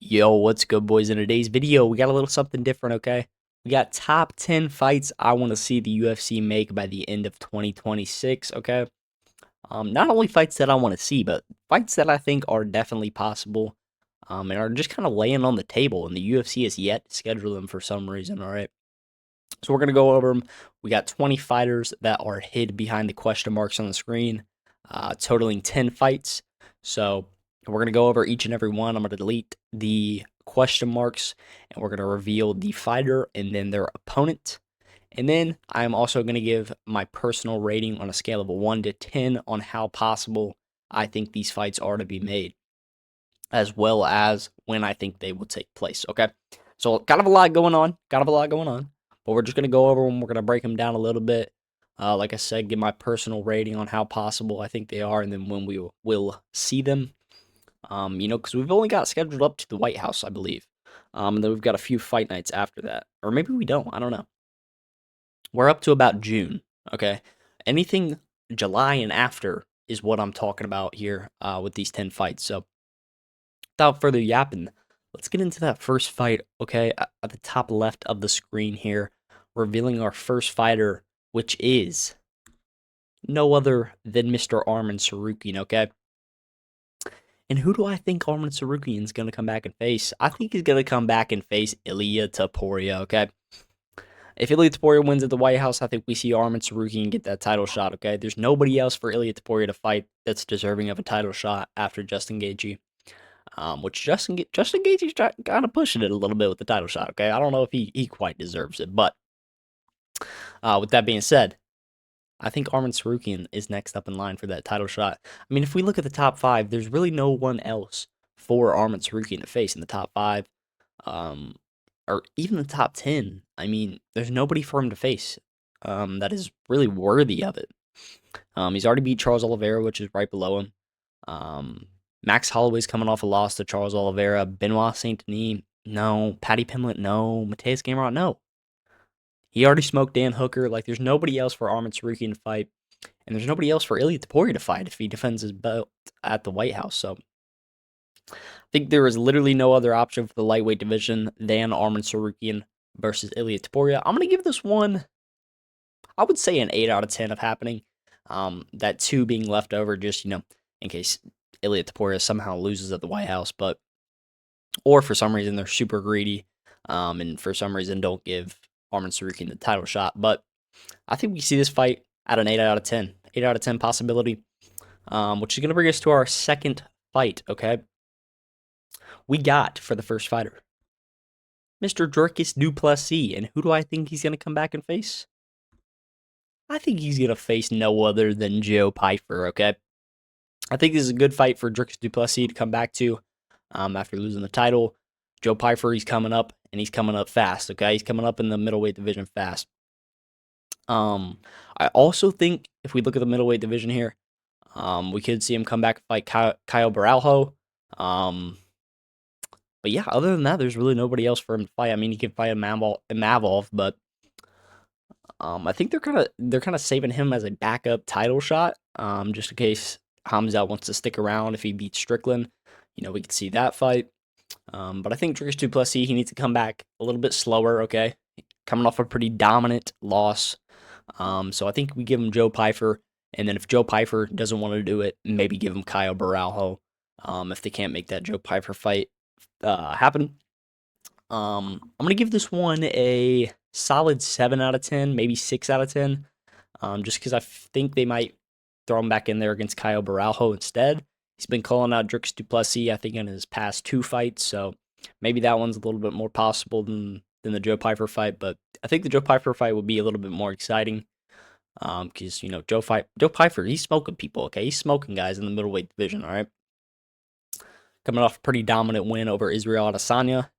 Yo, what's good, boys? In today's video, we got a little something different, okay? We got top 10 fights I want to see the UFC make by the end of 2026, okay? Not only fights that I want to see, but fights that I think are definitely possible, and are just kind of laying on the table, and the UFC has yet to schedule them for some reason, all right? So we're going to go over them. We got 20 fighters that are hid behind the question marks on the screen, totaling 10 fights. So we're going to go over each and every one. I'm going to delete the question marks, and we're going to reveal the fighter and then their opponent. And then I'm also going to give my personal rating on a scale of 1 to 10 on how possible I think these fights are to be made, as well as when I think they will take place, okay? So kind of a lot going on, but we're just going to go over them. We're going to break them down a little bit. Like I said, give my personal rating on how possible I think they are, and then when we will see them. Because we've only got scheduled up to the White House, I believe. And then we've got a few fight nights after that. Or maybe we don't. I don't know. We're up to about June, okay? Anything July and after is what I'm talking about here with these 10 fights. So without further yapping, let's get into that first fight, okay? At the top left of the screen here, revealing our first fighter, which is no other than Mr. Arman Tsarukyan, okay? And who do I think Arman Tsarukyan is going to come back and face? I think he's going to come back and face Ilia Topuria, okay? If Ilia Topuria wins at the White House, I think we see Arman Tsarukyan get that title shot, okay? There's nobody else for Ilia Topuria to fight that's deserving of a title shot after Justin Gaethje. Which Justin Gaethje's kind of pushing it a little bit with the title shot, okay? I don't know if he quite deserves it, but with that being said, I think Arman Tsarukyan is next up in line for that title shot. I mean, if we look at the top 5, there's really no one else for Arman Tsarukyan to face in the top 5, or even the top 10. I mean, there's nobody for him to face that is really worthy of it. He's already beat Charles Oliveira, which is right below him. Max Holloway's coming off a loss to Charles Oliveira. Benoit Saint Denis, no. Paddy Pimblett, no. Mateus Gamrot, no. He already smoked Dan Hooker. Like, there's nobody else for Arman Tsarukyan to fight. And there's nobody else for Ilia Topuria to fight if he defends his belt at the White House. So, I think there is literally no other option for the lightweight division than Arman Tsarukyan versus Ilia Topuria. I'm going to give this one, I would say, an 8 out of 10 of happening. That 2 being left over just, in case Ilia Topuria somehow loses at the White House, or for some reason they're super greedy, and for some reason don't give Arman Tsarukyan the title shot. But I think we see this fight at an 8 out of 10. 8 out of 10 possibility, which is going to bring us to our second fight, okay? We got, for the first fighter, Mr. Dricus du Plessis. And who do I think he's going to come back and face? I think he's going to face no other than Joe Pyfer, okay? I think this is a good fight for Dricus du Plessis to come back to after losing the title. Joe Pyfer, he's coming up, and he's coming up fast, okay? He's coming up in the middleweight division fast. I also think if we look at the middleweight division here, we could see him come back and fight Kyle Baralho. But yeah, other than that, there's really nobody else for him to fight. I mean, he could fight Mavov, but I think they're kind of saving him as a backup title shot, just in case Hamzat wants to stick around if he beats Strickland. We could see that fight. But I think Dricus du Plessis, he needs to come back a little bit slower, okay? Coming off a pretty dominant loss. So I think we give him Joe Pyfer, and then if Joe Pyfer doesn't want to do it, maybe give him Kyle Baralho, if they can't make that Joe Pyfer fight happen. I'm going to give this one a solid 7 out of 10, maybe 6 out of 10, just because I think they might throw him back in there against Kyle Baralho instead. He's been calling out Dricus du Plessis, I think, in his past 2 fights, so maybe that one's a little bit more possible than the Joe Pyfer fight, but I think the Joe Pyfer fight would be a little bit more exciting, because, Joe Pyfer, he's smoking people, okay? He's smoking guys in the middleweight division, all right? Coming off a pretty dominant win over Israel Adesanya,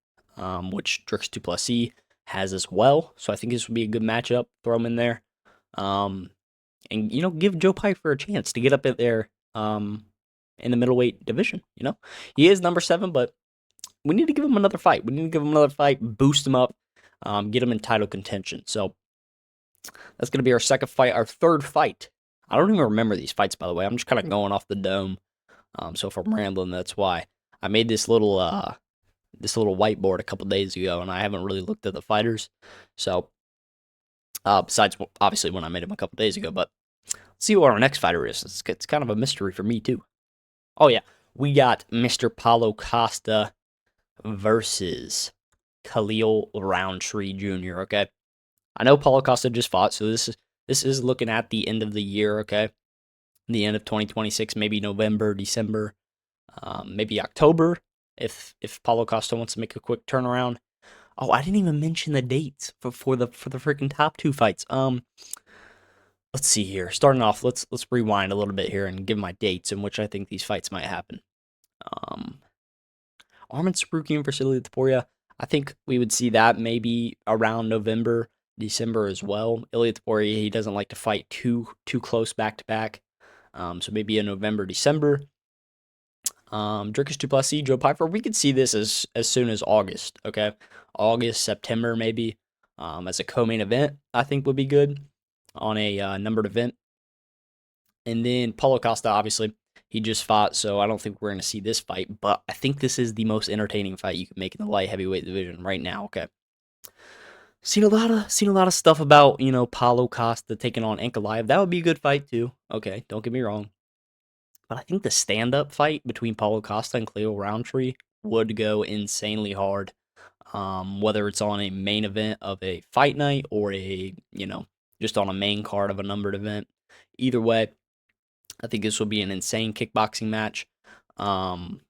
which Dricus du Plessis has as well, so I think this would be a good matchup. Throw him in there, and, give Joe Pyfer a chance to get up in there, in the middleweight division, He is number 7, but we need to give him another fight. Boost him up, get him in title contention. So that's going to be our second fight. Our third fight, I don't even remember these fights, by the way. I'm just kind of going off the dome. So if I'm rambling, that's why. I made this little this little whiteboard a couple days ago, and I haven't really looked at the fighters. So, besides obviously when I made him a couple days ago, but let's see what our next fighter is. It's kind of a mystery for me too. Oh yeah, we got Mr. Paulo Costa versus Khalil Roundtree Jr. Okay, I know Paulo Costa just fought, so this is looking at the end of the year. Okay, the end of 2026, maybe November, December, maybe October. If Paulo Costa wants to make a quick turnaround. Oh, I didn't even mention the dates for the freaking top two fights. Let's see here. Starting off, let's rewind a little bit here and give my dates in which I think these fights might happen. Um, Arman Sarukian versus Ilia Topuria. I think we would see that maybe around November, December as well. Ilia Topuria, he doesn't like to fight too close back to back. So maybe in November, December. Dricus Du Plessis, Joe Pyfer. We could see this as soon as August. Okay, August, September, maybe. As a co-main event, I think would be good on a numbered event. And then Paulo Costa, obviously, he just fought, so I don't think we're going to see this fight. But I think this is the most entertaining fight you can make in the light heavyweight division right now. Okay. Seen a lot of stuff about Paulo Costa taking on Ankalaev. That would be a good fight too. Okay, don't get me wrong. But I think the stand-up fight between Paulo Costa and Khalil Roundtree would go insanely hard. Whether it's on a main event of a fight night or just on a main card of a numbered event. Either way, I think this will be an insane kickboxing match. If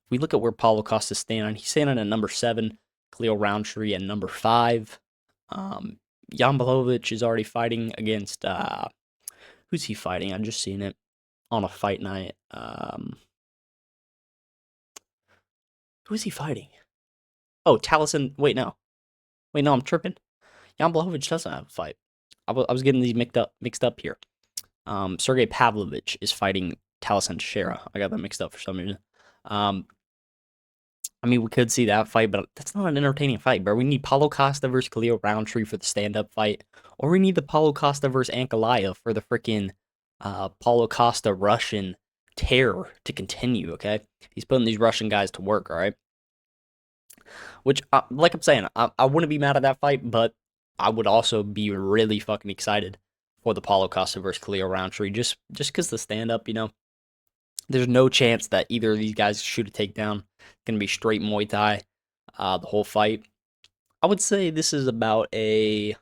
we look at where Paulo Costa's standing, he's standing at number 7, Khalil Roundtree at number 5. Jan Blachowicz is already fighting against, who's he fighting? I just seen it on a fight night. Who is he fighting? Oh, Taliesin. Wait, no, I'm tripping. Jan Blachowicz doesn't have a fight. I was getting these mixed up here. Sergey Pavlovich is fighting Taliesin Teixeira. I got that mixed up for some reason. I mean, we could see that fight, but that's not an entertaining fight, bro. We need Paulo Costa versus Khalil Roundtree for the stand-up fight, or we need the Paulo Costa versus Ankalaev for the freaking Paulo Costa Russian terror to continue. Okay, he's putting these Russian guys to work. All right, which, like I'm saying, I wouldn't be mad at that fight, but I would also be really fucking excited for the Paulo Costa versus Khalil Roundtree, just because the stand-up, there's no chance that either of these guys shoot a takedown. It's going to be straight Muay Thai the whole fight. I would say this is about a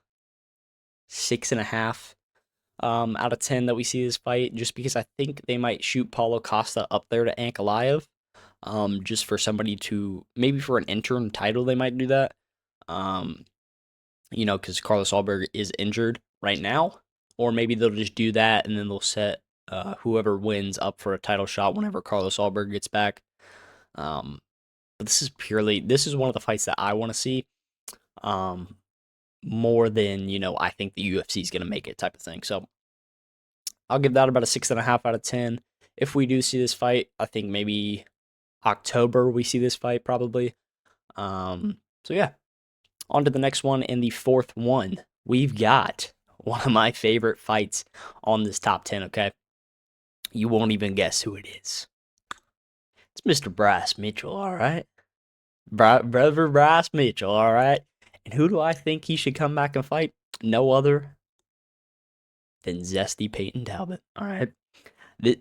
6.5 out of 10 that we see this fight, just because I think they might shoot Paulo Costa up there to Ankalaev, just for somebody to, maybe for an interim title, they might do that. Because Carlos Alberg is injured right now, or maybe they'll just do that and then they'll set whoever wins up for a title shot whenever Carlos Alberg gets back. But this is one of the fights that I want to see, more than I think the UFC is gonna make it type of thing. So I'll give that about a 6.5 out of 10. If we do see this fight, I think maybe October we see this fight probably. So yeah, on to the next one, and the fourth one. We've got one of my favorite fights on this top 10. Okay. You won't even guess who it is. It's Mr. Bryce Mitchell, all right? Brother Bryce Mitchell, all right? And who do I think he should come back and fight? No other than Zesty Peyton Talbot, all right? This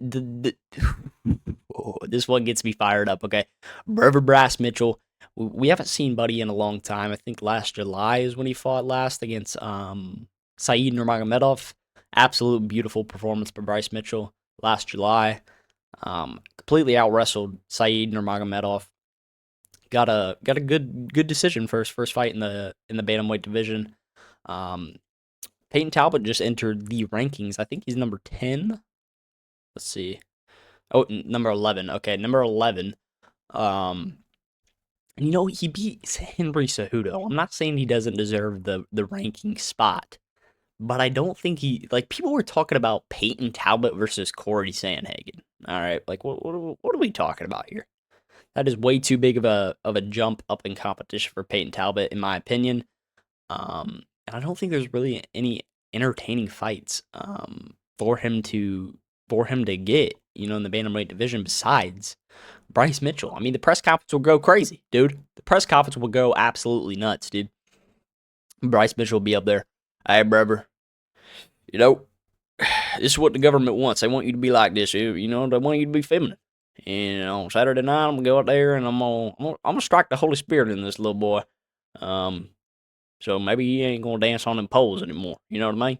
one gets me fired up, okay? Brother Bryce Mitchell. We haven't seen Buddy in a long time. I think last July is when he fought last against Saeed Nurmagomedov. Absolute beautiful performance by Bryce Mitchell last July. Completely out wrestled Saeed Nurmagomedov. Got a good decision for his first fight in the bantamweight division. Peyton Talbot just entered the rankings. I think he's number 10. Let's see. Oh, number 11. Okay, number 11. He beat Henry Cejudo. I'm not saying he doesn't deserve the ranking spot, but I don't think people were talking about Peyton Talbot versus Corey Sandhagen. All right, what are we talking about here? That is way too big of a jump up in competition for Peyton Talbot, in my opinion. And I don't think there's really any entertaining fights for him to get, in the bantamweight division besides Bryce Mitchell. I mean, the press conference will go crazy, dude. The press conference will go absolutely nuts, dude. Bryce Mitchell will be up there. Hey, brother, you know, this is what the government wants. They want you to be like this. You know, they want you to be feminine. And on Saturday night, I'm gonna go out there and I'm gonna strike the Holy Spirit in this little boy. So maybe he ain't gonna dance on them poles anymore. You know what I mean?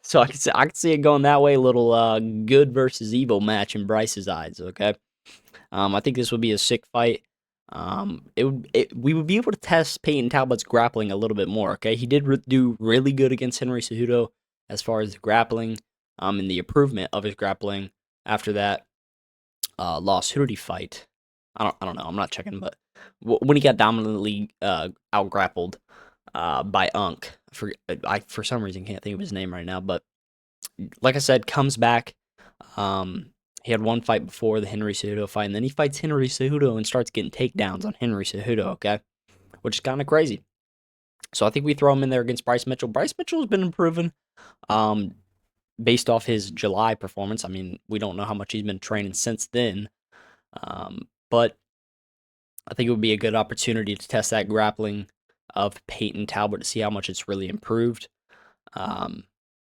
So I can see it going that way. A little good versus evil match in Bryce's eyes. Okay. I think this would be a sick fight. We would be able to test Peyton Talbot's grappling a little bit more. Okay, he did do really good against Henry Cejudo as far as the grappling, and the improvement of his grappling after that loss. Who did he fight? I don't know. I'm not checking, but when he got dominantly out grappled by Unk, for some reason can't think of his name right now, but like I said, comes back. He had one fight before the Henry Cejudo fight, and then he fights Henry Cejudo and starts getting takedowns on Henry Cejudo, okay? Which is kind of crazy. So I think we throw him in there against Bryce Mitchell. Bryce Mitchell has been improving based off his July performance. I mean, we don't know how much he's been training since then, but I think it would be a good opportunity to test that grappling of Peyton Talbot to see how much it's really improved.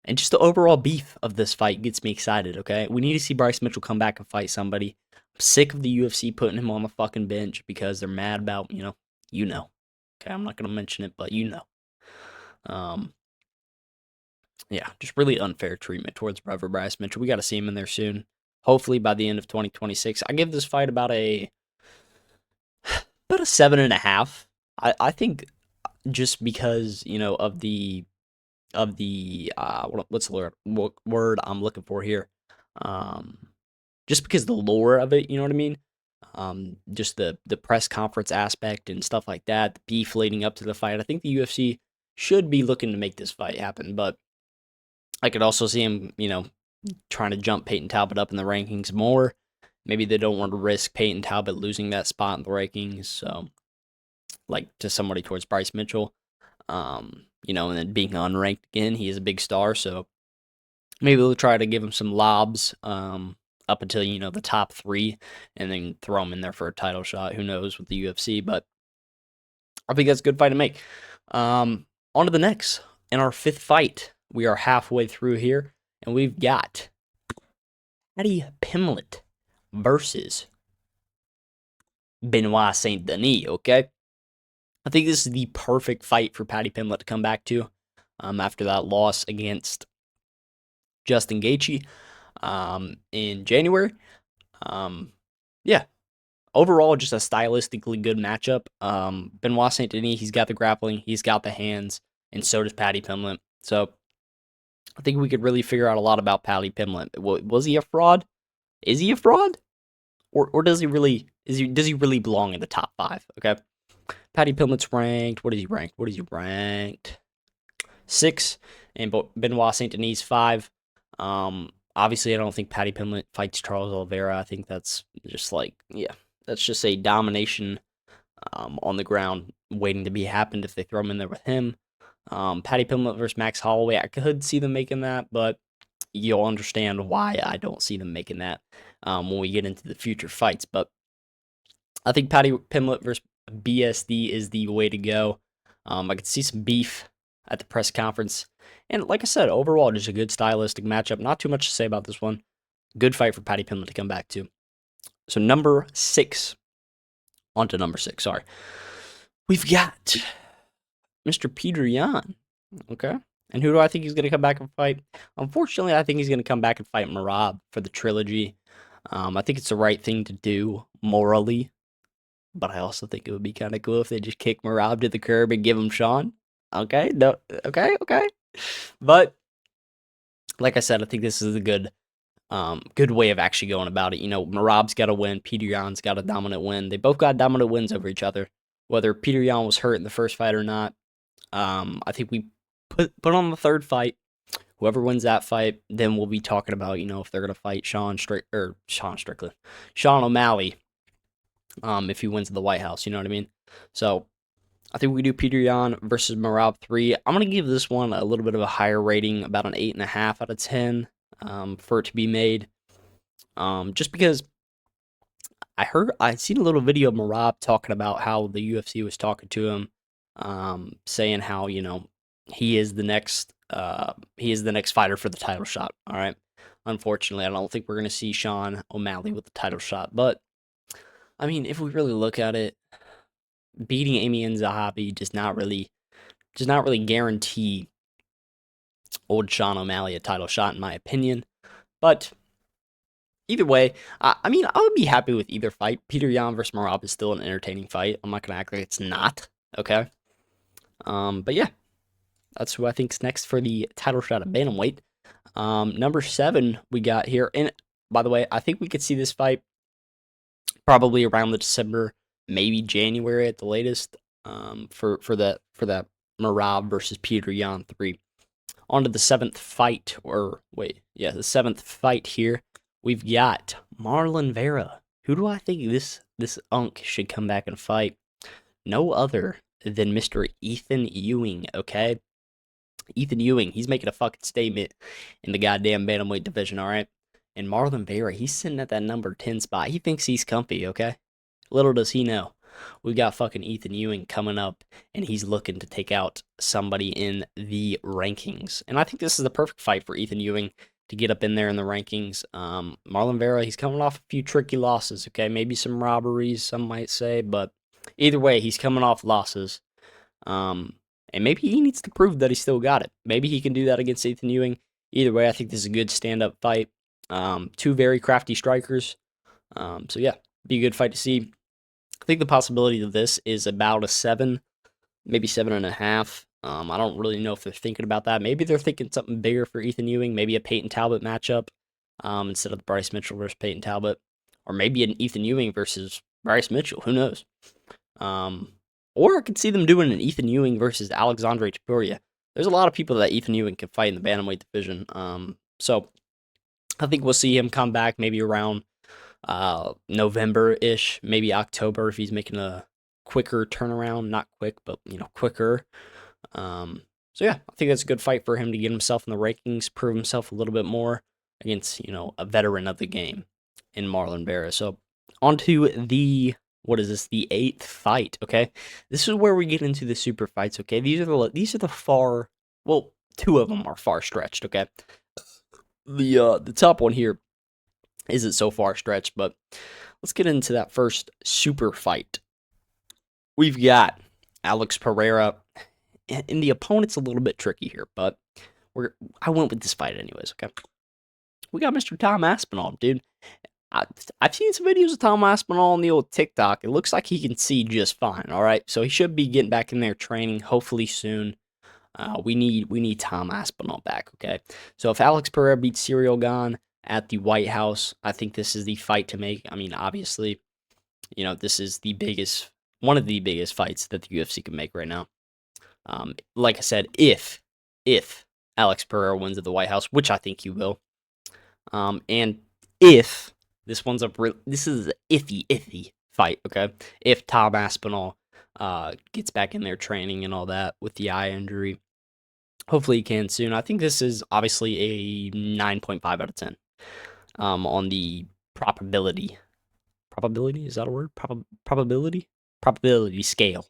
And just the overall beef of this fight gets me excited, okay? We need to see Bryce Mitchell come back and fight somebody. I'm sick of the UFC putting him on the fucking bench because they're mad about, you know. Okay, I'm not going to mention it, but you know. Yeah, just really unfair treatment towards brother Bryce Mitchell. We got to see him in there soon. Hopefully by the end of 2026. I give this fight about a 7.5. I think just because, of the what's the word I'm looking for here? Just because the lore of it, you know what I mean? Just the press conference aspect and stuff like that, the beef leading up to the fight. I think the UFC should be looking to make this fight happen, but I could also see him, trying to jump Peyton Talbot up in the rankings more. Maybe they don't want to risk Peyton Talbot losing that spot in the rankings, so like to somebody towards Bryce Mitchell. And then being unranked again, he is a big star, so maybe we'll try to give him some lobs up until, the top 3, and then throw him in there for a title shot. Who knows with the UFC, but I think that's a good fight to make. On to the next. In our 5th fight, we are halfway through here, and we've got Paddy Pimblett versus Benoit Saint Denis, okay? I think this is the perfect fight for Paddy Pimblett to come back to after that loss against Justin Gaethje in January. Yeah, overall, just a stylistically good matchup. Benoit Saint Denis, he's got the grappling, he's got the hands, and so does Paddy Pimblett. So I think we could really figure out a lot about Paddy Pimblett. Was he a fraud? Is he a fraud? Or does he really belong in the top 5? Okay. Paddy Pimblett's ranked. What is he ranked? 6, and Benoit Saint Denis 5. Obviously, I don't think Paddy Pimblett fights Charles Oliveira. I think that's just that's just a domination on the ground waiting to be happened if they throw him in there with him. Paddy Pimblett versus Max Holloway, I could see them making that, but you'll understand why I don't see them making that when we get into the future fights. But I think Paddy Pimblett versus BSD is the way to go. I could see some beef at the press conference. And like I said, overall, just a good stylistic matchup. Not too much to say about this one. Good fight for Paddy Pimblett to come back to. So number 6. On to number 6, sorry. We've got Mr. Peter Yan. Okay. And who do I think he's going to come back and fight? Unfortunately, I think he's going to come back and fight Merab for the trilogy. I think it's the right thing to do morally. But I also think it would be kind of cool if they just kick Merab to the curb and give him Sean. Okay, no, okay. But like I said, I think this is a good way of actually going about it. Merab's got to win. Peter Yan's got a dominant win. They both got dominant wins over each other. Whether Peter Yan was hurt in the first fight or not, I think we put on the third fight. Whoever wins that fight, then we'll be talking about if they're gonna fight Sean O'Malley. If he wins the White House, you know what I mean? So I think we do Peter Yan versus Merab 3. I'm going to give this one a little bit of a higher rating, about an 8.5 out of 10 for it to be made. Just because I seen a little video of Marab talking about how the UFC was talking to him, saying how, he is the next fighter for the title shot. All right. Unfortunately, I don't think we're gonna see Sean O'Malley with the title shot. But I mean, if we really look at it, beating Amy and Zahabi does not really guarantee old Sean O'Malley a title shot, in my opinion. But either way, I mean, I would be happy with either fight. Peter Yan versus Marab is still an entertaining fight. I'm not gonna act like it's not. Okay. But yeah, that's who I think's next for the title shot at bantamweight. Number 7 we got here, and by the way, I think we could see this fight probably around the December, maybe January at the latest. For that Marab versus Peter Yan 3. On to the 7th fight, or wait, yeah, the 7th fight here. We've got Marlon Vera. Who do I think this unk should come back and fight? No other than Mr. Ethan Ewing, okay? Ethan Ewing, he's making a fucking statement in the goddamn bantamweight division, all right? And Marlon Vera, he's sitting at that number 10 spot. He thinks he's comfy, okay? Little does he know. We got fucking Ethan Ewing coming up, and he's looking to take out somebody in the rankings. And I think this is the perfect fight for Ethan Ewing to get up in there in the rankings. Marlon Vera, he's coming off a few tricky losses, okay? Maybe some robberies, some might say, but either way, he's coming off losses. And maybe he needs to prove that he still got it. Maybe he can do that against Ethan Ewing. Either way, I think this is a good stand-up fight. Two very crafty strikers. So yeah, be a good fight to see. I think the possibility of this is about a 7, maybe 7.5. I don't really know if they're thinking about that. Maybe they're thinking something bigger for Ethan Ewing. Maybe a Peyton Talbot matchup instead of the Bryce Mitchell versus Peyton Talbot. Or maybe an Ethan Ewing versus Bryce Mitchell. Who knows? Or I could see them doing an Ethan Ewing versus Alexandre Topuria. There's a lot of people that Ethan Ewing can fight in the bantamweight division. So I think we'll see him come back maybe around November-ish, maybe October if he's making a quicker turnaround. Not quick, but quicker. So yeah, I think that's a good fight for him to get himself in the rankings, prove himself a little bit more against a veteran of the game in Marlon Vera. So on to the what is this? The 8th fight. Okay, this is where we get into the super fights. Okay, these are the far. Well, 2 of them are far stretched. Okay, the top one here isn't so far stretched, but let's get into that first super fight. We've got Alex Pereira, and the opponent's a little bit tricky here, but I went with this fight anyways. Okay, we got Mr. Tom Aspinall, dude. I've seen some videos of Tom Aspinall on the old TikTok. It looks like he can see just fine. All right, so he should be getting back in there training hopefully soon. We need Tom Aspinall back. Okay, so if Alex Pereira beats Cyril Gane at the White House, I think this is the fight to make. I mean, obviously, this is one of the biggest fights that the UFC can make right now. Like I said, if Alex Pereira wins at the White House, which I think he will, and if this is an iffy fight, okay? If Tom Aspinall gets back in there training and all that with the eye injury, hopefully he can soon. I think this is obviously a 9.5 out of 10 on the probability. Probability, is that a word? Probability scale.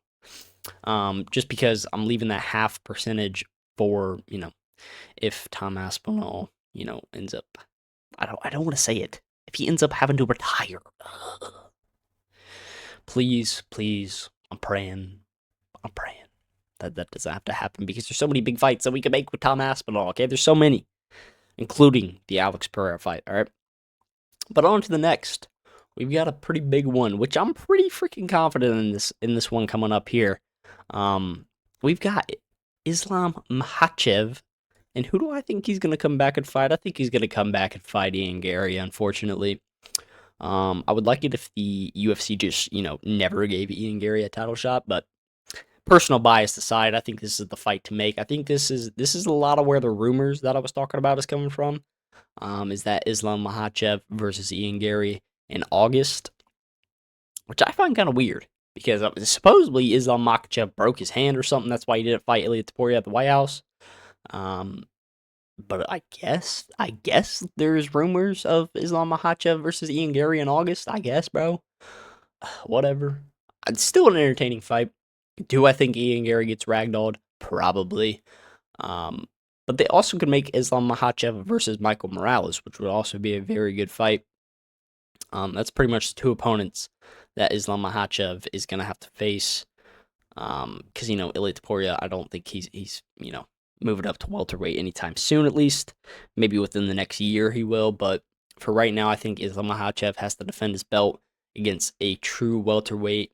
Just because I'm leaving that half percentage for if Tom Aspinall ends up, I don't want to say it. If he ends up having to retire, please, I'm praying that doesn't have to happen because there's so many big fights that we can make with Tom Aspinall. Okay, there's so many, including the Alex Pereira fight. All right, but on to the next. We've got a pretty big one, which I'm pretty freaking confident in this one coming up here. We've got Islam Makhachev. And who do I think he's going to come back and fight? I think he's going to come back and fight Ian Gary, unfortunately. I would like it if the UFC just, never gave Ian Gary a title shot, but personal bias aside, I think this is the fight to make. I think this is a lot of where the rumors that I was talking about is coming from. Is that Islam Makhachev versus Ian Gary in August, which I find kind of weird because supposedly Islam Makhachev broke his hand or something. That's why he didn't fight Ilia Topuria at the White House. But I guess there's rumors of Islam Makhachev versus Ian Gary in August. I guess, bro. whatever. It's still an entertaining fight. Do I think Ian Gary gets ragdolled? Probably. Um, but they also could make Islam Makhachev versus Michael Morales, which would also be a very good fight. That's pretty much the two opponents that Islam Makhachev is going to have to face. Because Ilia Topuria, I don't think he's moving up to welterweight anytime soon. At least maybe within the next year he will. But for right now, I think Islam Makhachev has to defend his belt against a true welterweight,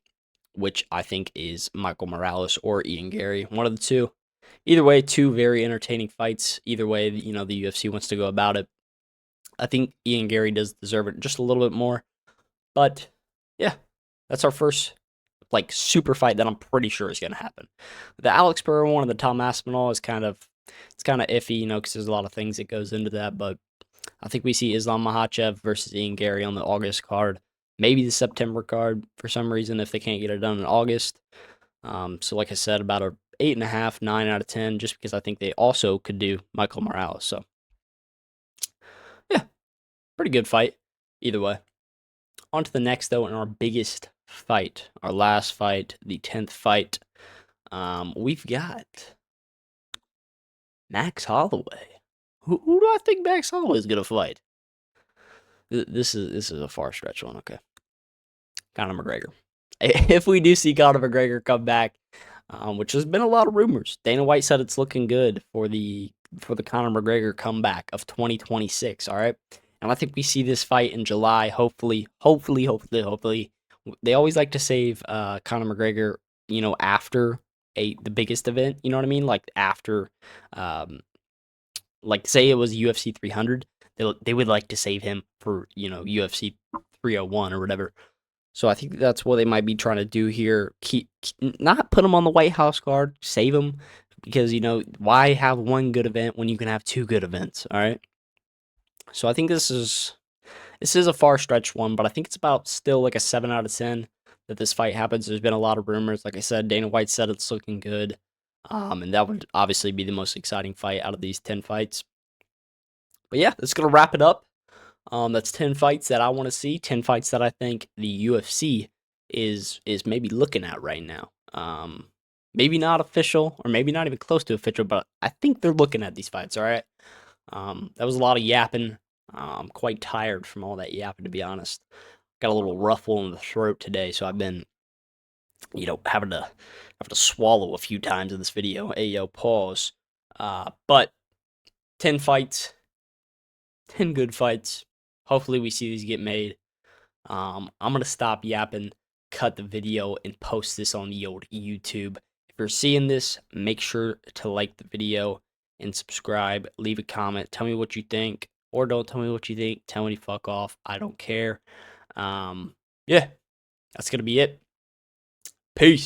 which I think is Michael Morales or Ian Gary, one of the two. Either way, two very entertaining fights. Either way, the UFC wants to go about it. I think Ian Gary does deserve it just a little bit more. But yeah, that's our first super fight that I'm pretty sure is going to happen. The Alex Pereira one and the Tom Aspinall is kind of iffy, because there's a lot of things that goes into that. But I think we see Islam Makhachev versus Ian Gary on the August card, maybe the September card for some reason if they can't get it done in August. So like I said, about a 8.5, 9 out of 10, just because I think they also could do Michael Morales. So yeah, pretty good fight either way. On to the next though, in our biggest fight, our last fight, the 10th fight. We've got Max Holloway. Who do I think Max Holloway is gonna fight? This is a far stretch one. Okay, Conor McGregor. If we do see Conor McGregor come back, which has been a lot of rumors, Dana White said it's looking good for the Conor McGregor comeback of 2026. All right, and I think we see this fight in July. Hopefully. They always like to save Conor McGregor, after the biggest event. You know what I mean? Like after, like say it was UFC 300, they would like to save him for UFC 301 or whatever. So I think that's what they might be trying to do here. Not put him on the White House card, save him, because why have one good event when you can have two good events? All right. So I think this is a far stretch one, but I think it's about still like a 7 out of 10 that this fight happens. There's been a lot of rumors. Like I said, Dana White said it's looking good. And that would obviously be the most exciting fight out of these 10 fights. But yeah, that's going to wrap it up. That's 10 fights that I want to see, 10 fights that I think the UFC is maybe looking at right now. Maybe not official, or maybe not even close to official, but I think they're looking at these fights, all right? That was a lot of yapping. I'm quite tired from all that yapping, to be honest. Got a little ruffle in the throat today, so I've been, having to swallow a few times in this video. Hey, yo, pause. But 10 fights, 10 good fights. Hopefully we see these get made. I'm gonna stop yapping, cut the video, and post this on the old YouTube. If you're seeing this, make sure to like the video and subscribe. Leave a comment. Tell me what you think, or don't tell me what you think. Tell me to fuck off. I don't care. Yeah, that's gonna be it. Peace.